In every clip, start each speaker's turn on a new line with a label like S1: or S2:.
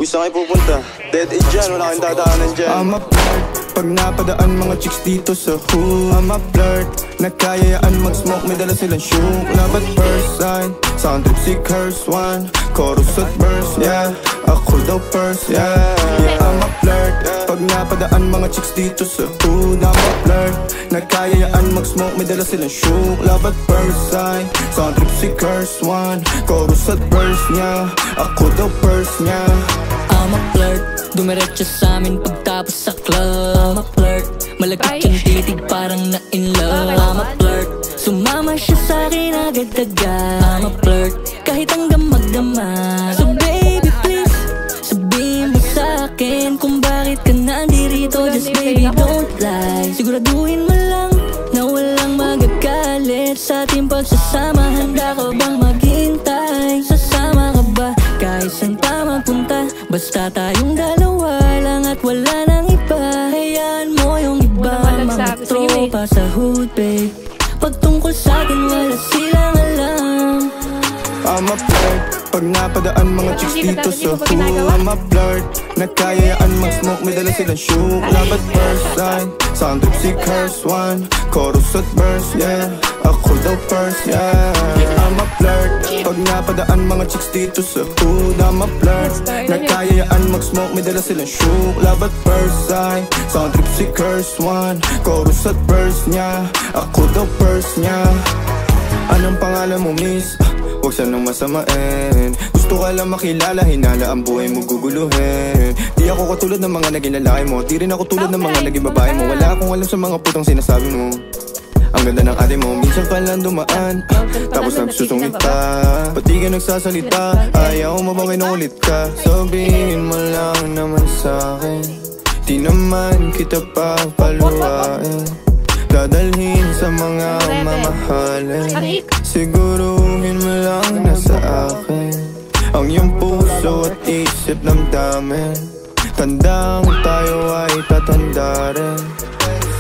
S1: saan kayo pupunta? Dead end dyan, wala kang dadaanan dyan.
S2: I'm a flirt, pag napadaan mga chicks dito sa hood. I'm a flirt, nakayayaan mag-smoke, may dala silang shook. Love at first sight, sound trip si curse one. Chorus at verse, yeah, ako daw first, yeah. Yeah, I'm a flirt, pag napadaan mga chicks dito sa hood. I'm a flirt, nakayayaan mag-smoke, may dala silang shook. Love at first sight, sound trip si curse one. Chorus at verse, yeah, ako daw first, yeah.
S3: I'm a flirt, dumiretso sa amin pagtapos sa club. I'm a flirt, malagkit yung titig parang na in love. I'm a flirt, sumama siya sa'kin agad-agad. I'm a flirt, kahit hanggang magdamag. So baby please, sabihin mo sa'kin kung bakit ka nandirito. Just baby don't lie, siguraduhin mo lang na walang magagalit sa ating pagsasama. Handa ka bang maghintay? Sasama ka ba kahit saan pa magpunta? Basta tayong dalawa lang at wala nang iba. Hayaan mo yung iba, mga tropa sa hood, babe. Pagtungkol sa'kin wala silang alam.
S2: I'm a flirt, pag napadaan mga chicks dito sa hood. I'm a flirt, nakayayaan mag-smoke, may dala silang shook. Love at first sight, sound trip si curse one. Chorus at verse, yeah, ako daw first, yeah. I'm a flirt, pag napadaan mga chicks dito sa hood. I'm a flirt, nakayayaan mag-smoke, may dala silang shook. Love at first sight, sound trip si curse one. Chorus at verse, yeah, ako daw first, yeah. Anong pangalan mo, miss? Huwag sanang masamain. Gusto ka lang makilala, hinala ang buhay mo guguluhin. Di ako katulad ng mga naging lalaki mo, di rin ako tulad ng mga naging babae mo. Wala akong alam sa mga putang sinasabi mo. Ang ganda ng ate mo, minsan pa lang dumaan, tapos nagsusungit ka. Ba't di ka nagsasalita? Ayaw mo bang kinulit ka? Sabihin mo lang naman sa'kin, di naman kita papaluwain. Dadalhin sa mga mamahalin, siguruhin mo lang na sa akin ang iyong puso at isip ng damin. Tandang tayo ay tatanda rin.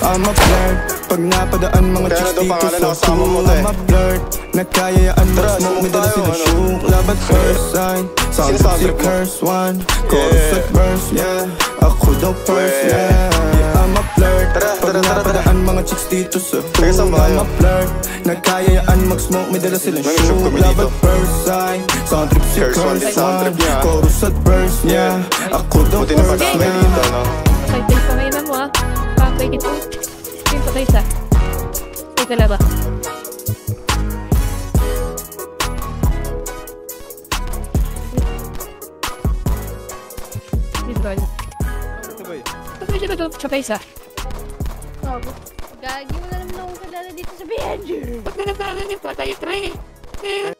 S2: I'm a flirt, pag napadaan mga chicks dito sa hood. I'm a flirt, nakayayaan mag-smoke, may dala silang shook. Love at first sight, sound trip si curse one. Chorus at verse, yeah, ako daw first, yeah. I'm a flirt, pag napadaan mga chicks dito sa hood. I'm a flirt, nakayayaan mag-smoke, may dala silang shook. Love at first sight, sound trip si curse one. Chorus at verse, yeah, ako daw first, yeah.
S4: Pag-take pa may mo ah. Pag-take ito. Yung patay sa. Ito na ba? Dito ba? Patay siya ito. Patay sa.
S5: Gagi mo na naman akong kadala dito sa BNG.
S4: Pag nanagdagan yung patay, try.